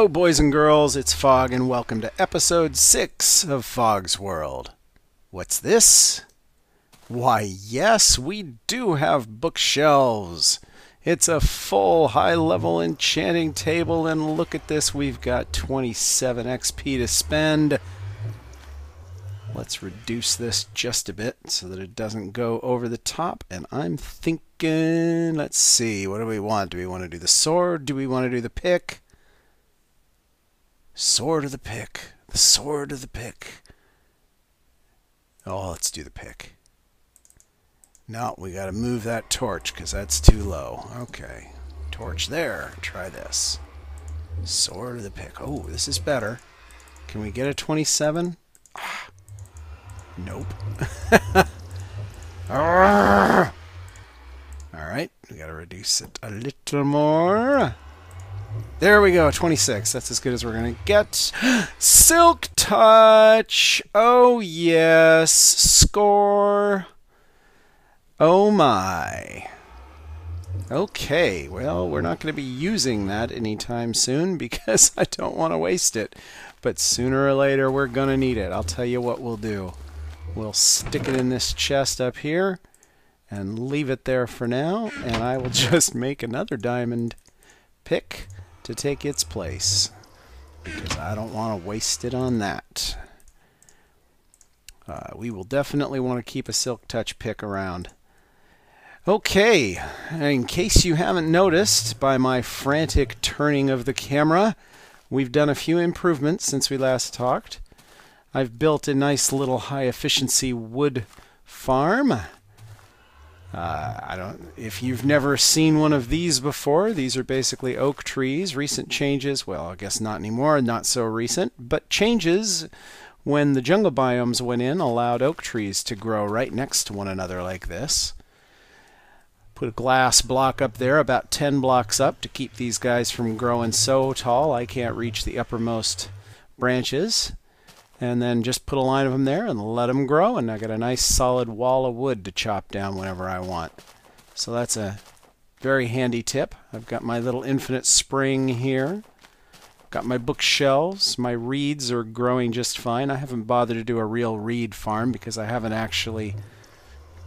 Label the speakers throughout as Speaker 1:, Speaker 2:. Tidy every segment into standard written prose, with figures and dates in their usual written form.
Speaker 1: Hello, boys and girls, it's Fog, and welcome to episode 6 of Fog's World. What's this? Why, yes, we do have bookshelves. It's a full high-level enchanting table, and look at this, we've got 27 XP to spend. Let's reduce this just a bit so that it doesn't go over the top, and I'm thinking, let's see, what do we want? Do we want to do the sword? Do we want to do the pick? Sword or the pick? The sword or the pick? Oh, let's do the pick. No, we got to move that torch because that's too low. Okay, torch there. Try this. Sword or the pick? Oh, this is better. Can we get a 27? Ah, nope. All right, we got to reduce it a little more. There we go, 26. That's as good as we're going to get. Silk Touch! Oh, yes. Score. Oh, my. Okay, well, we're not going to be using that anytime soon because I don't want to waste it. But sooner or later, we're going to need it. I'll tell you what we'll do. We'll stick it in this chest up here and leave it there for now. And I will just make another diamond pick to take its place because I don't want to waste it on that. We will definitely want to keep a Silk Touch pick around. Okay, in case you haven't noticed by my frantic turning of the camera, we've done a few improvements since we last talked. I've built a nice little high efficiency wood farm. If you've never seen one of these before, these are basically oak trees. Recent changes, well, I guess not anymore, not so recent, but changes when the jungle biomes went in allowed oak trees to grow right next to one another like this. Put a glass block up there, about 10 blocks up, to keep these guys from growing so tall I can't reach the uppermost branches. And then just put a line of them there and let them grow, and I got a nice solid wall of wood to chop down whenever I want. So that's a very handy tip. I've got my little infinite spring here. Got my bookshelves. My reeds are growing just fine. I haven't bothered to do a real reed farm because I haven't actually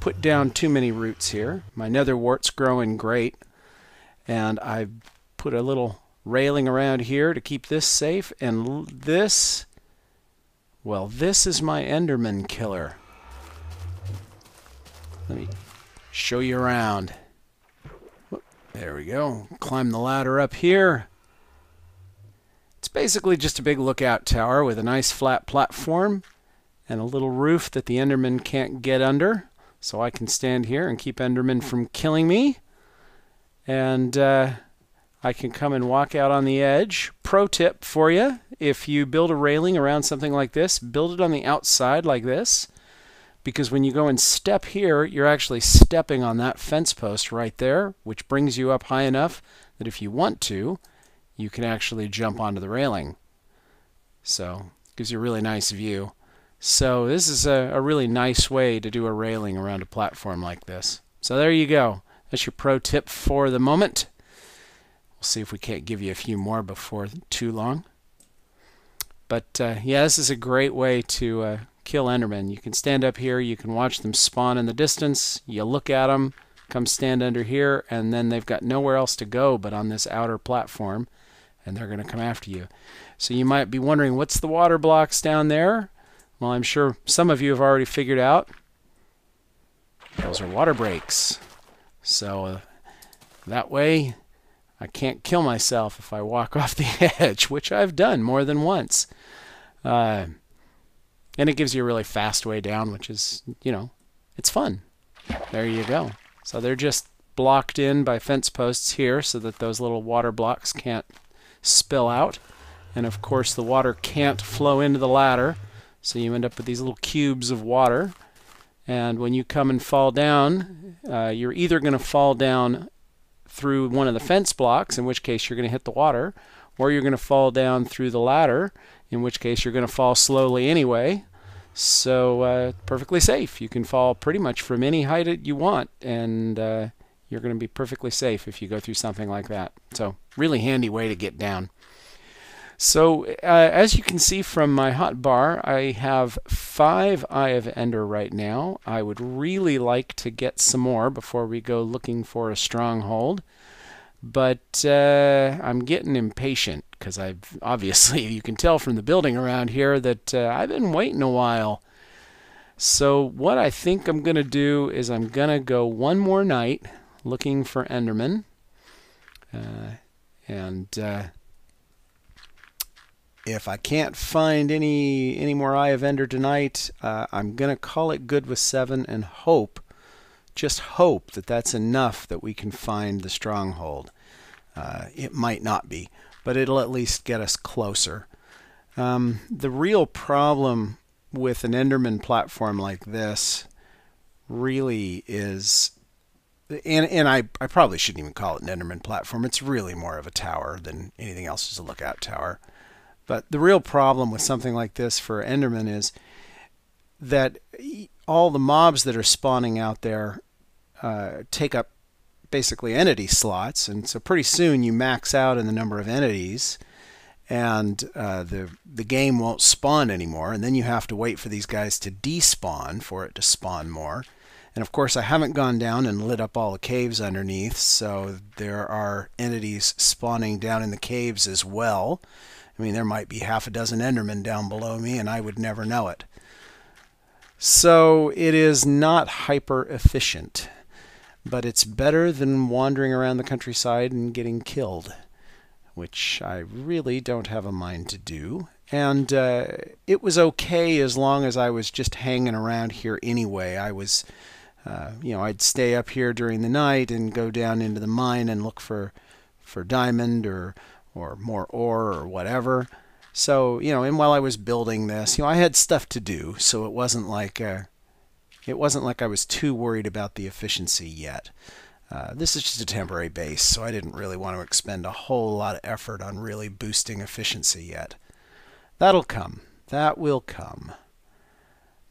Speaker 1: put down too many roots here. My netherwort's growing great, and I put a little railing around here to keep this safe, and this... well, this is my Enderman killer. Let me show you around. There we go. Climb the ladder up here. It's basically just a big lookout tower with a nice flat platform and a little roof that the Enderman can't get under. So I can stand here and keep Enderman from killing me. And I can come and walk out on the edge. Pro tip for you, if you build a railing around something like this, build it on the outside like this, because when you go and step here, you're actually stepping on that fence post right there, which brings you up high enough that if you want to, you can actually jump onto the railing. So it gives you a really nice view. So this is a really nice way to do a railing around a platform like this. So there you go. That's your pro tip for the moment. We'll see if we can't give you a few more before too long. But yeah, this is a great way to kill Endermen. You can stand up here, you can watch them spawn in the distance, you look at them, come stand under here, and then they've got nowhere else to go but on this outer platform, and they're going to come after you. So you might be wondering, what's the water blocks down there? Well, I'm sure some of you have already figured out. Those are water breaks. So that way I can't kill myself if I walk off the edge, which I've done more than once. And it gives you a really fast way down, which is, you know, it's fun. There you go. So they're just blocked in by fence posts here so that those little water blocks can't spill out. And of course the water can't flow into the ladder, so you end up with these little cubes of water. And when you come and fall down, you're either going to fall down through one of the fence blocks, in which case you're going to hit the water, or you're going to fall down through the ladder, in which case you're going to fall slowly anyway. So perfectly safe. You can fall pretty much from any height that you want, and you're going to be perfectly safe if you go through something like that. So really handy way to get down. So as you can see from my hotbar, I have 5 Eye of Ender right now. I would really like to get some more before we go looking for a stronghold. But I'm getting impatient because I've obviously, you can tell from the building around here that I've been waiting a while. So what I think I'm going to do is I'm going to go one more night looking for Enderman. And if I can't find any more Eye of Ender tonight, I'm going to call it good with 7 and hope, just hope that that's enough that we can find the stronghold. It might not be, but it'll at least get us closer. The real problem with an Enderman platform like this really is, and I probably shouldn't even call it an Enderman platform. It's really more of a tower than anything else, is a lookout tower. But the real problem with something like this for Enderman is that all the mobs that are spawning out there take up basically entity slots, and so pretty soon you max out in the number of entities, and the game won't spawn anymore, and then you have to wait for these guys to despawn for it to spawn more. And of course I haven't gone down and lit up all the caves underneath, so there are entities spawning down in the caves as well. I mean, there might be half a dozen Endermen down below me and I would never know it. So it is not hyper efficient, but it's better than wandering around the countryside and getting killed, which I really don't have a mind to do. And it was okay as long as I was just hanging around here anyway. I was, I'd stay up here during the night and go down into the mine and look for diamond or more ore or whatever. So, and while I was building this, I had stuff to do, so it wasn't like I was too worried about the efficiency yet. This is just a temporary base, so I didn't really want to expend a whole lot of effort on really boosting efficiency yet. That'll come. That will come.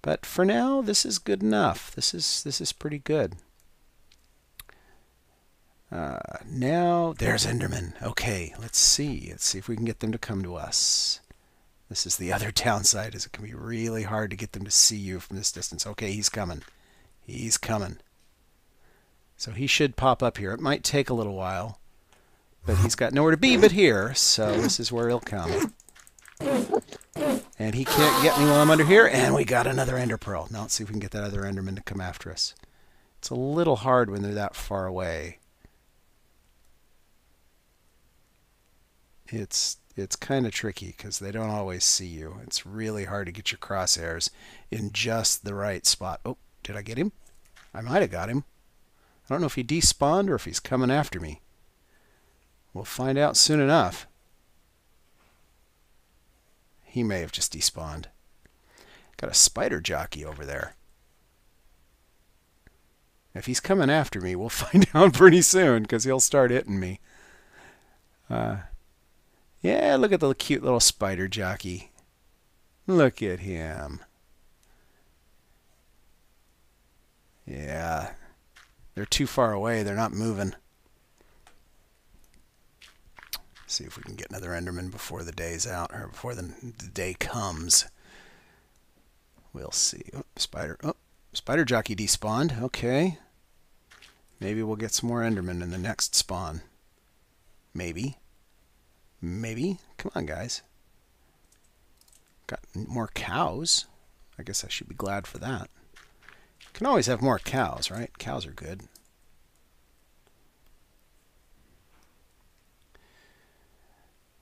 Speaker 1: But for now, this is good enough. This is pretty good. Now there's Enderman. Okay, let's see if we can get them to come to us. This is the other downside, is it can be really hard to get them to see you from this distance. Okay, he's coming. He's coming. So he should pop up here. It might take a little while, but he's got nowhere to be but here, so this is where he'll come. And he can't get me while I'm under here, and we got another Ender Pearl. Now let's see if we can get that other Enderman to come after us. It's a little hard when they're that far away. It's kind of tricky because they don't always see you. It's really hard to get your crosshairs in just the right spot. Oh, did I get him? I might have got him. I don't know if he despawned or if he's coming after me. We'll find out soon enough. He may have just despawned. Got a spider jockey over there. If he's coming after me, we'll find out pretty soon because he'll start hitting me. Yeah, look at the cute little spider jockey. Look at him. Yeah. They're too far away. They're not moving. See if we can get another Enderman before the day's out, or before the day comes. We'll see. Oh, spider jockey despawned. Okay. Maybe we'll get some more Endermen in the next spawn. Maybe. Maybe. Come on, guys. Got more cows. I guess I should be glad for that. Can always have more cows, right? Cows are good.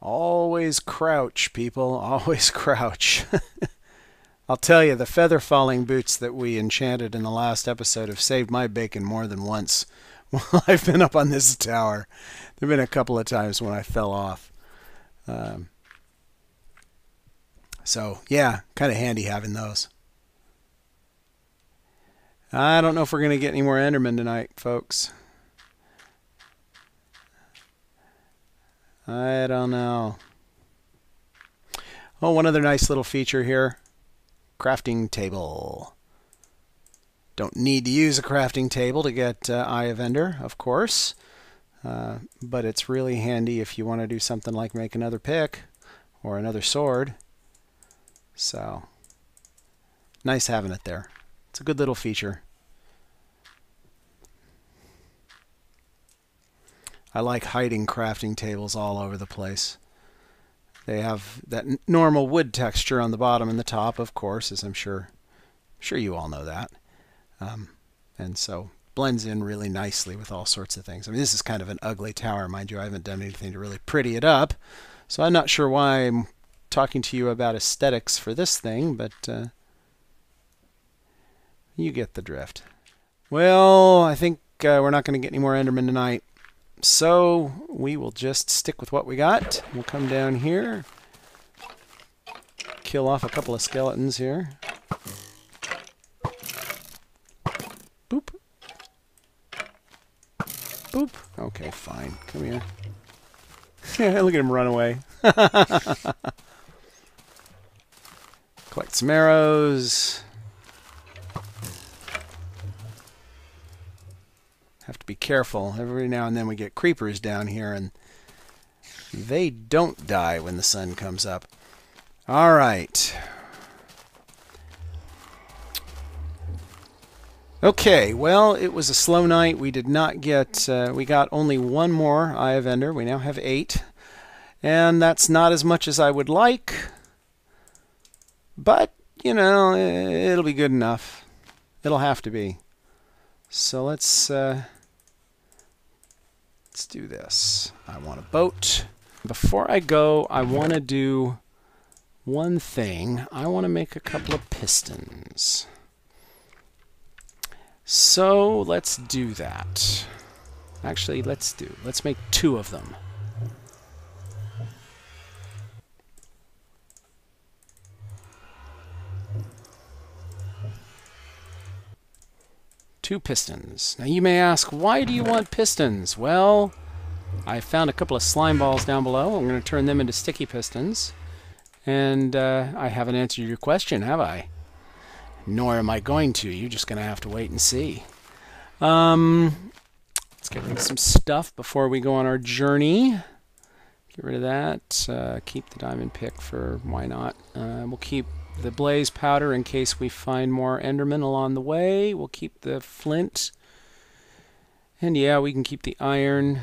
Speaker 1: Always crouch, people. Always crouch. I'll tell you, the feather falling boots that we enchanted in the last episode have saved my bacon more than once while I've been up on this tower. There have been a couple of times when I fell off. So, yeah, kind of handy having those. I don't know if we're going to get any more Endermen tonight, folks. I don't know. Oh, one other nice little feature here. Crafting table. Don't need to use a crafting table to get Eye of Ender, of course. But it's really handy if you want to do something like make another pick or another sword. So, nice having it there. It's a good little feature. I like hiding crafting tables all over the place. They have that normal wood texture on the bottom and the top, of course, as I'm sure you all know that. And so blends in really nicely with all sorts of things. I mean, this is kind of an ugly tower, mind you. I haven't done anything to really pretty it up. So I'm not sure why I'm talking to you about aesthetics for this thing, but you get the drift. Well, I think we're not going to get any more Endermen tonight. So we will just stick with what we got. We'll come down here, kill off a couple of skeletons here. Boop. Boop. Okay, fine. Come here. Look at him run away. Collect some arrows. Have to be careful. Every now and then we get creepers down here, and they don't die when the sun comes up. All right. Okay, well, it was a slow night. We did not get, we got only one more Eye of Ender. We now have 8. And that's not as much as I would like. But, you know, it'll be good enough. It'll have to be. So let's do this. I want a boat. Before I go, I want to do one thing. I want to make a couple of pistons. So let's do that. Actually, let's make 2 of them. Two pistons. Now you may ask, why do you want pistons? Well, I found a couple of slime balls down below. I'm going to turn them into sticky pistons. And I haven't answered your question, have I? Nor am I going to. You're just going to have to wait and see. Let's get rid of some stuff before we go on our journey. Get rid of that. Keep the diamond pick for why not. We'll keep the blaze powder in case we find more Endermen along the way. We'll keep the flint. And yeah, we can keep the iron.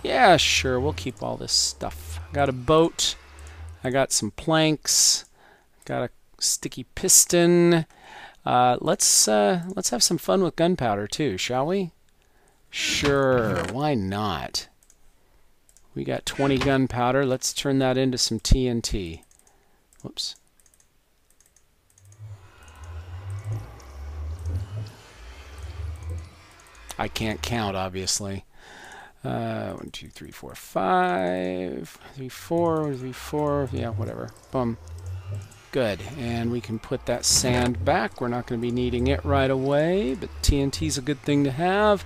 Speaker 1: Yeah, sure, we'll keep all this stuff. I got a boat. I got some planks. Got a sticky piston. Let's have some fun with gunpowder too, shall we? Sure, why not? We got 20 gunpowder. Let's turn that into some TNT. Whoops. I can't count, obviously. 1, 2, 3, 4, 5. 3, 4, 3, 4. Yeah, whatever. Boom. Good. And we can put that sand back. We're not going to be needing it right away, but TNT's a good thing to have.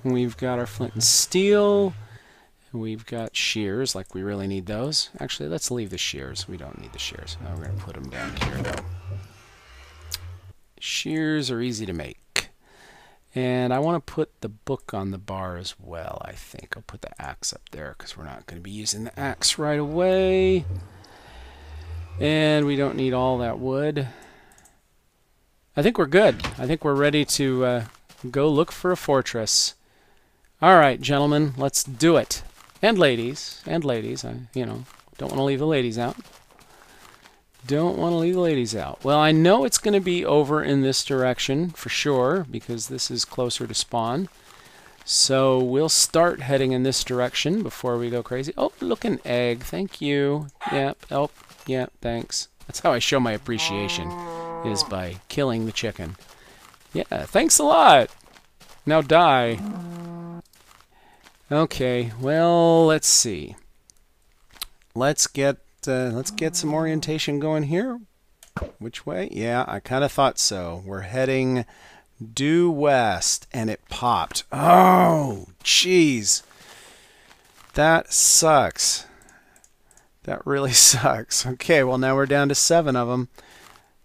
Speaker 1: And we've got our flint and steel. We've got shears, like we really need those. Actually, let's leave the shears. We don't need the shears. No, we're going to put them down here, though. Shears are easy to make. And I want to put the book on the bar as well, I think. I'll put the axe up there because we're not going to be using the axe right away. And we don't need all that wood. I think we're good. I think we're ready to go look for a fortress. All right, gentlemen, let's do it. And ladies. And ladies. You know, don't want to leave the ladies out. Don't want to leave the ladies out. Well, I know it's going to be over in this direction for sure because this is closer to spawn. So we'll start heading in this direction before we go crazy. Oh, look, an egg. Thank you. Yep. Oh, yeah, thanks. That's how I show my appreciation, is by killing the chicken. Yeah, thanks a lot. Now die. Okay, well, let's see. Let's get some orientation going here. Which way? Yeah, I kind of thought so. We're heading due west, and it popped. Oh, jeez. That sucks. That really sucks. Okay, well, now we're down to 7 of them.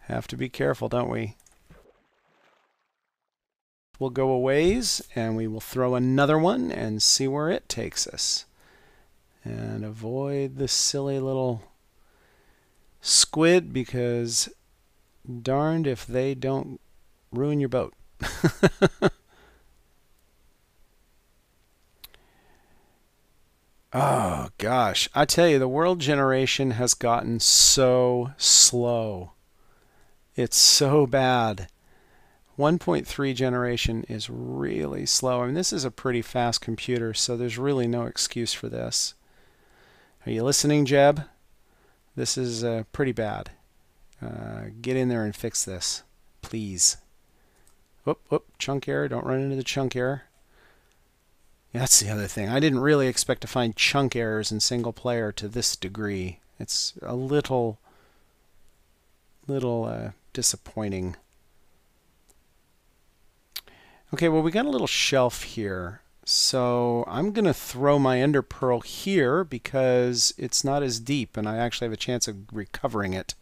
Speaker 1: Have to be careful, don't we? We'll go a ways, and we will throw another one and see where it takes us. And avoid the silly little squid, because darned if they don't ruin your boat. Oh gosh, I tell you, the world generation has gotten so slow. It's so bad. 1.3 generation is really slow. I mean, this is a pretty fast computer, so there's really no excuse for this. Are you listening, Jeb? This is pretty bad. Get in there and fix this, please. Whoop, whoop, chunk error. Don't run into the chunk error. Yeah, that's the other thing. I didn't really expect to find chunk errors in single player to this degree. It's a little disappointing. Okay, well, we got a little shelf here. So I'm going to throw my ender pearl here because it's not as deep and I actually have a chance of recovering it.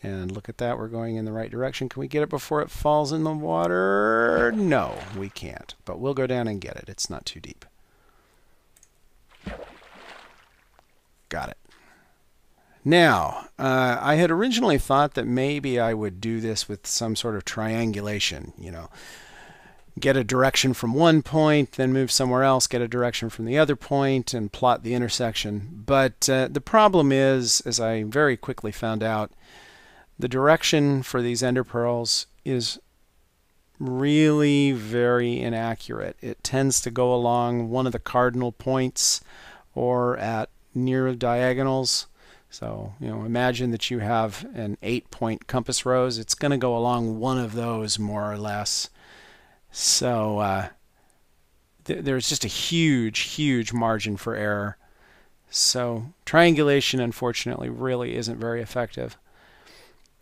Speaker 1: And look at that, we're going in the right direction. Can we get it before it falls in the water? No, we can't. But we'll go down and get it. It's not too deep. Got it. Now, I had originally thought that maybe I would do this with some sort of triangulation, you know. Get a direction from one point, then move somewhere else, get a direction from the other point, and plot the intersection. But the problem is, as I very quickly found out, the direction for these ender pearls is really very inaccurate. It tends to go along one of the cardinal points or at near diagonals. So, you know, imagine that you have an 8-point compass rose. It's going to go along one of those more or less. So there's just a huge margin for error. So triangulation, unfortunately, really isn't very effective.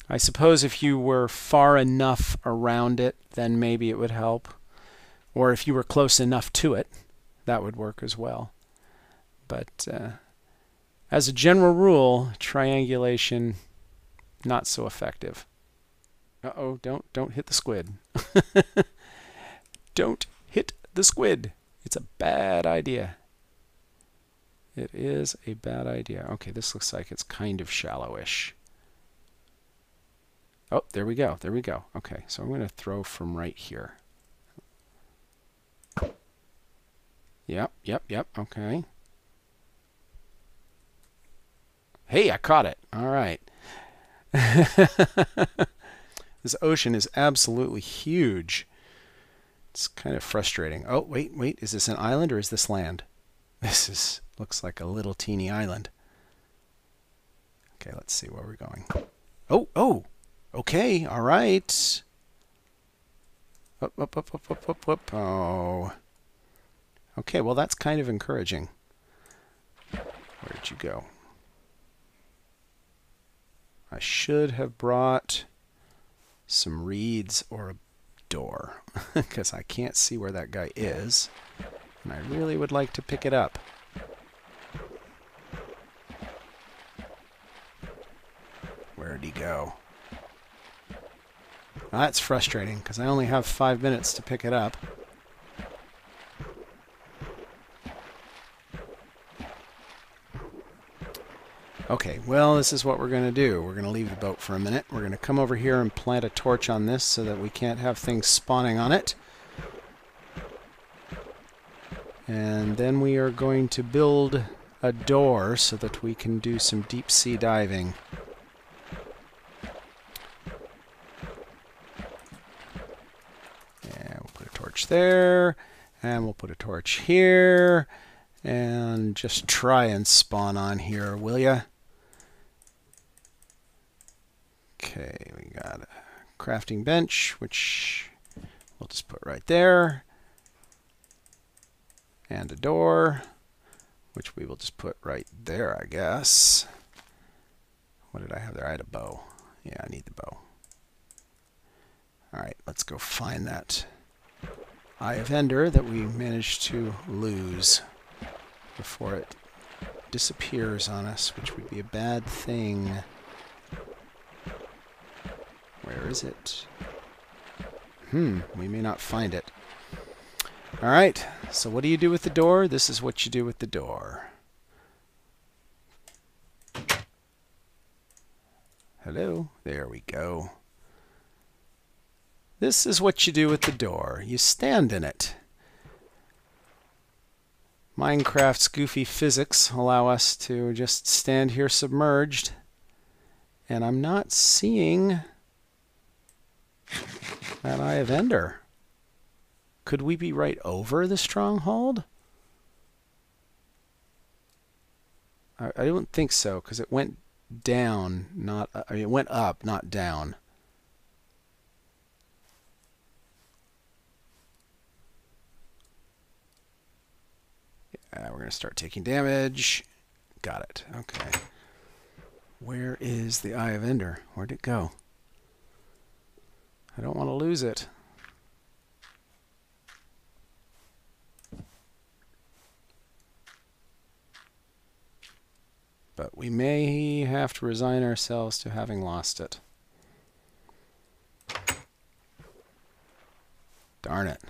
Speaker 1: I suppose if you were far enough around it, then maybe it would help. Or if you were close enough to it, that would work as well. But as a general rule, triangulation, not so effective. Uh-oh, don't hit the squid. Don't hit the squid. It's a bad idea. It is a bad idea. Okay, this looks like it's kind of shallowish. Oh, there we go. There we go. Okay, so I'm going to throw from right here. Yep. Okay. Hey, I caught it. All right. This ocean is absolutely huge. It's kind of frustrating. Oh, wait. Is this an island or is this land? This looks like a little teeny island. Okay, let's see where we're going. Oh. Okay, all right. Up. Oh. Okay, well, that's kind of encouraging. Where did you go? I should have brought some reeds or a door because I can't see where that guy is, and I really would like to pick it up. Where'd he go? Well, that's frustrating because I only have 5 minutes to pick it up. Okay, well, this is what we're going to do. We're going to leave the boat for a minute. We're going to come over here and plant a torch on this so that we can't have things spawning on it. And then we are going to build a door so that we can do some deep sea diving. And we'll put a torch there, and we'll put a torch here, and just try and spawn on here, will ya? Okay, we got a crafting bench, which we'll just put right there. And a door, which we will just put right there, I guess. What did I have there? I had a bow. Yeah, I need the bow. Alright, let's go find that Eye of Ender that we managed to lose before it disappears on us, which would be a bad thing. Where is it? We may not find it. Alright, so what do you do with the door? This is what you do with the door. Hello? There we go. This is what you do with the door. You stand in it. Minecraft's goofy physics allow us to just stand here submerged. And I'm not seeing that Eye of Ender. Could we be right over the stronghold? I don't think so, because it went down, not... I mean, it went up, not down. We're going to start taking damage. Got it. Okay. Where is the Eye of Ender? Where'd it go? I don't want to lose it. But we may have to resign ourselves to having lost it. Darn it.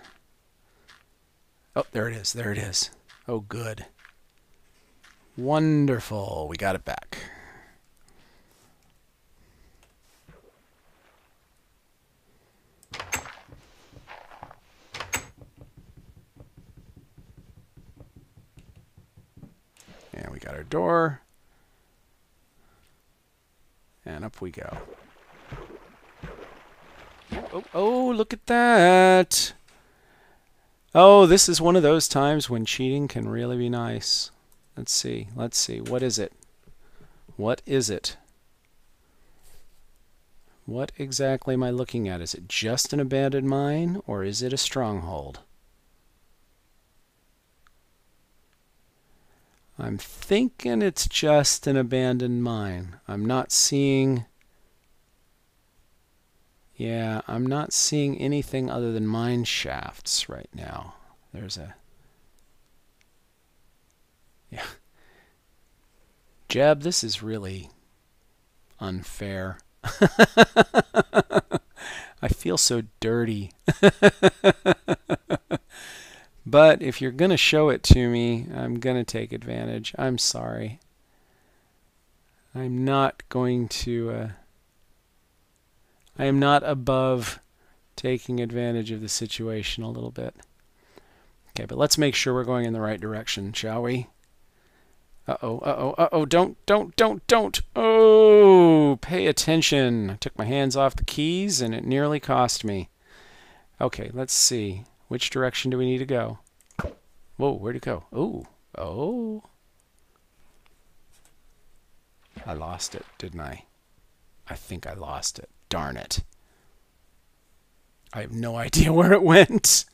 Speaker 1: Oh, there it is. There it is. Oh, good. Wonderful. We got it back. And we got our door. And up we go. Oh, look at that. Oh, this is one of those times when cheating can really be nice. Let's see. Let's see. What is it? What is it? What exactly am I looking at? Is it just an abandoned mine, or is it a stronghold? I'm thinking it's just an abandoned mine. I'm not seeing... Yeah, I'm not seeing anything other than mine shafts right now. There's a... Yeah. Jeb, this is really unfair. I feel so dirty. But if you're going to show it to me, I'm going to take advantage. I'm sorry. I'm not going to... I am not above taking advantage of the situation a little bit. Okay, but let's make sure we're going in the right direction, shall we? Uh-oh, uh-oh, uh-oh, don't. Oh, pay attention. I took my hands off the keys and it nearly cost me. Okay, let's see. Which direction do we need to go? Whoa, where'd it go? Oh, oh. I lost it, didn't I? I think I lost it. Darn it. I have no idea where it went.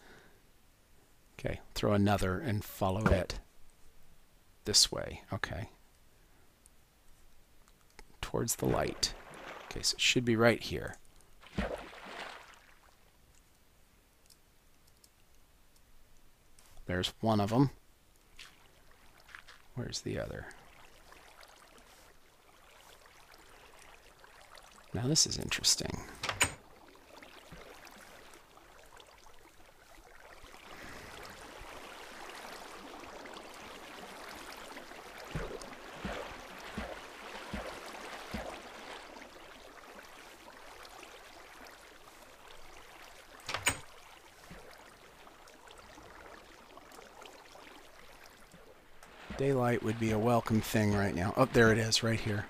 Speaker 1: Okay, throw another and follow it. This way, okay. Towards the light. Okay, so it should be right here. There's one of them. Where's the other? Now this is interesting. Daylight would be a welcome thing right now. Oh, there it is, right here.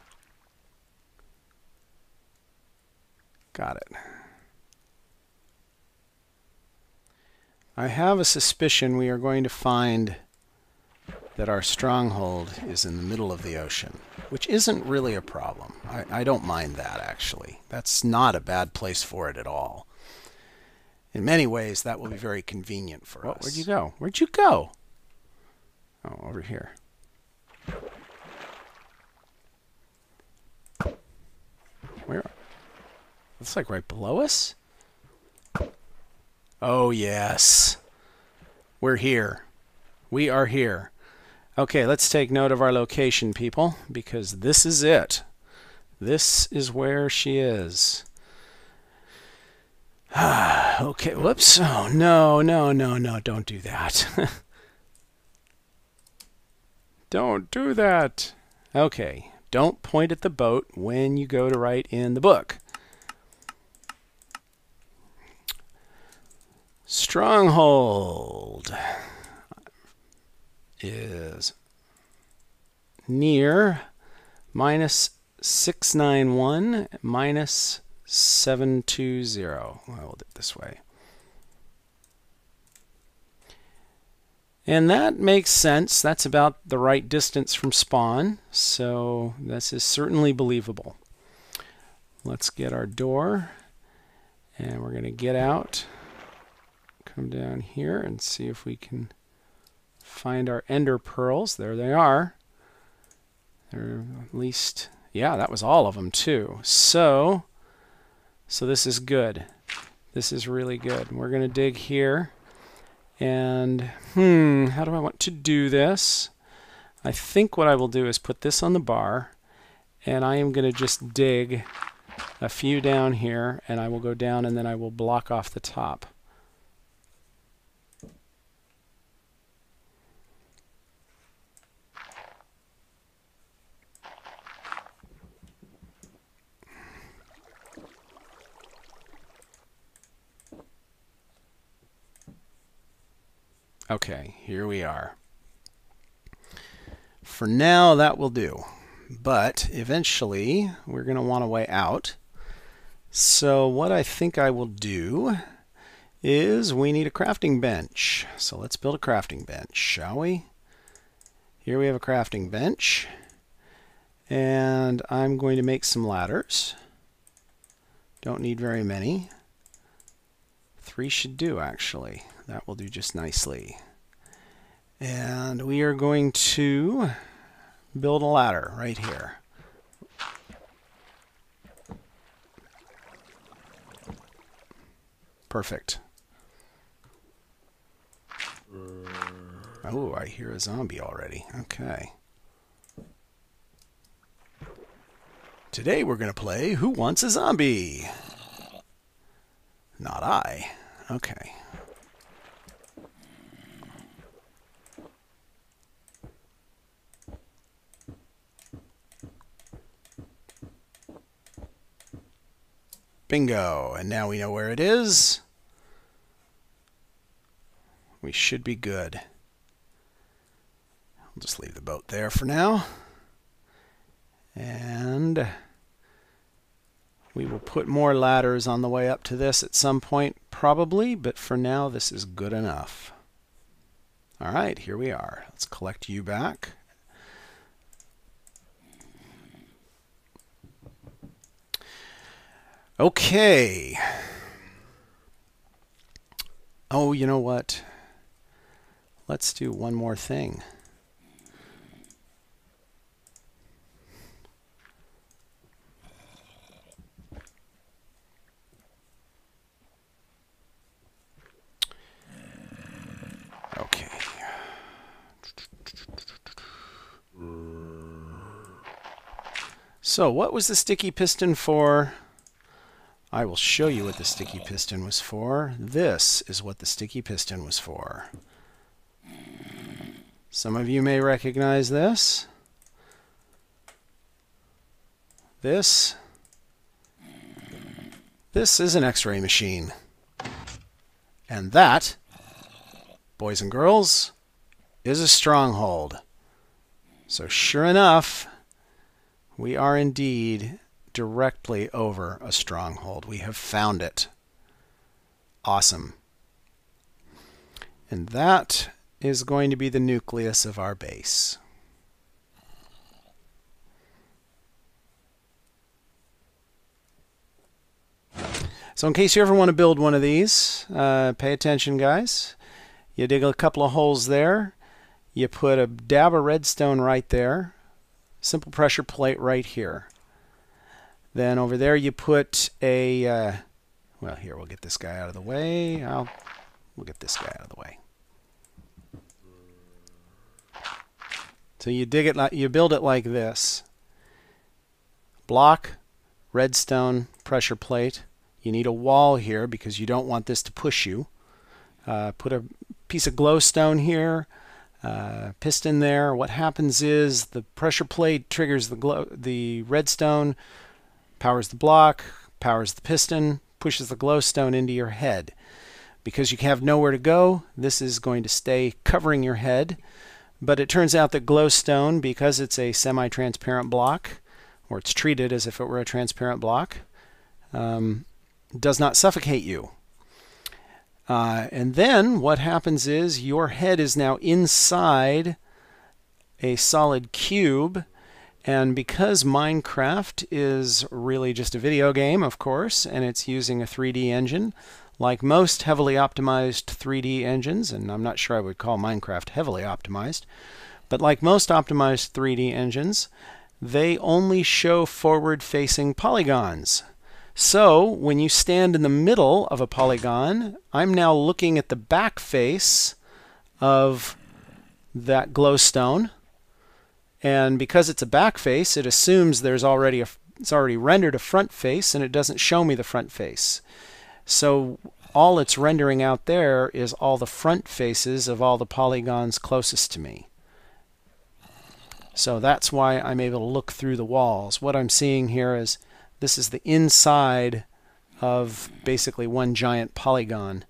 Speaker 1: Got it. I have a suspicion we are going to find that our stronghold is in the middle of the ocean, which isn't really a problem. I don't mind that, actually. That's not a bad place for it at all. In many ways, that will be very convenient for us. Where'd you go? Where'd you go? Oh, over here. Where? It's like right below us? Oh, yes. We're here. We are here. Okay, let's take note of our location, people, because this is it. This is where she is. Okay, whoops. Oh, no, don't do that. Don't do that. Okay, don't point at the boat when you go to write in the book. Stronghold is near minus 691 minus 720. I'll hold it this way. And that makes sense. That's about the right distance from spawn, so this is certainly believable. Let's get our door, and we're going to get out, come down here, and see if we can find our ender pearls. There they are. They're at least, yeah, that was all of them too. So this is good. This is really good. We're going to dig here. And, how do I want to do this? I think what I will do is put this on the bar, and I am going to just dig a few down here, and I will go down, and then I will block off the top. Okay, here we are. For now, that will do. But eventually, we're going to want a way out. So what I think I will do is we need a crafting bench. So let's build a crafting bench, shall we? Here we have a crafting bench. And I'm going to make some ladders. Don't need very many. 3 should do, actually. That will do just nicely. And we are going to build a ladder right here. Perfect. Oh, I hear a zombie already. Okay. Today we're going to play Who Wants a Zombie? Not I. Okay. Bingo. And now we know where it is. We should be good. I'll just leave the boat there for now. And we will put more ladders on the way up to this at some point, probably, but for now this is good enough. All right, here we are. Let's collect you back. Okay. Oh, you know what? Let's do one more thing. Okay. So, what was the sticky piston for? I will show you what the sticky piston was for. This is what the sticky piston was for. Some of you may recognize this. This is an X-ray machine. And that, boys and girls, is a stronghold. So sure enough, we are indeed directly over a stronghold. We have found it. Awesome. And that is going to be the nucleus of our base. So in case you ever want to build one of these, pay attention, guys. You dig a couple of holes there. You put a dab of redstone right there. Simple pressure plate right here. Then over there you put a, well, here, we'll get this guy out of the way. We'll get this guy out of the way. So you dig it, you build it like this. Block, redstone, pressure plate. You need a wall here because you don't want this to push you. Put a piece of glowstone here, piston there. What happens is the pressure plate triggers the redstone, powers the block, powers the piston, pushes the glowstone into your head. Because you have nowhere to go, this is going to stay covering your head. But it turns out that glowstone, because it's a semi-transparent block, or it's treated as if it were a transparent block, does not suffocate you. And then what happens is your head is now inside a solid cube, and because Minecraft is really just a video game, of course, and it's using a 3D engine, like most heavily optimized 3D engines, and I'm not sure I would call Minecraft heavily optimized, but like most optimized 3D engines, they only show forward-facing polygons. So when you stand in the middle of a polygon, I'm now looking at the back face of that glowstone, and because it's a back face, it assumes it's already rendered a front face, and it doesn't show me the front face. So all it's rendering out there is all the front faces of all the polygons closest to me. So that's why I'm able to look through the walls. What I'm seeing here is this is the inside of basically one giant polygon.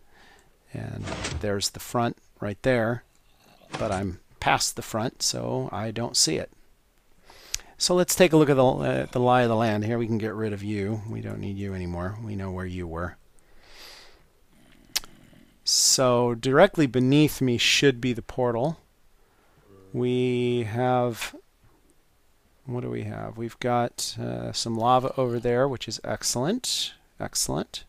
Speaker 1: And there's the front right there, but I'm past the front, so I don't see it. So let's take a look at the lie of the land. Here we can get rid of you. We don't need you anymore. We know where you were. So directly beneath me should be the portal. We have, what do we have? We've got some lava over there, which is excellent. Excellent.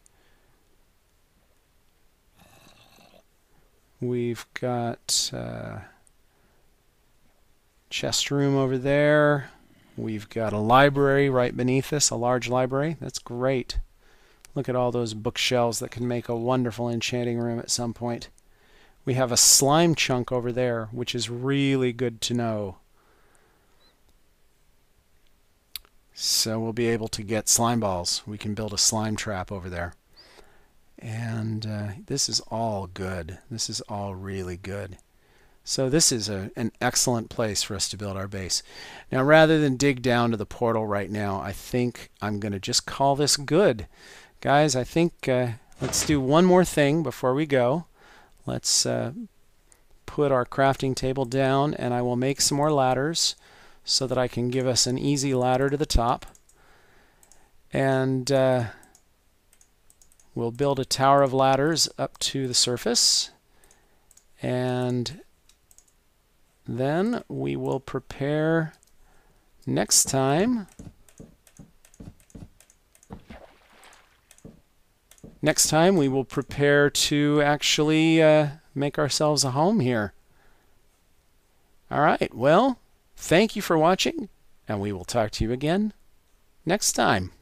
Speaker 1: We've got chest room over there. We've got a library right beneath us, a large library. That's great. Look at all those bookshelves that can make a wonderful enchanting room at some point. We have a slime chunk over there, which is really good to know. So we'll be able to get slime balls. We can build a slime trap over there. And this is all good. This is all really good. So this is an excellent place for us to build our base. Now, rather than dig down to the portal right now, I think I'm going to just call this good. Guys, I think let's do one more thing before we go. Let's put our crafting table down, and I will make some more ladders so that I can give us an easy ladder to the top. And we'll build a tower of ladders up to the surface. And then we will prepare next time. Next time we will prepare to actually make ourselves a home here. All right, well, thank you for watching, and we will talk to you again next time.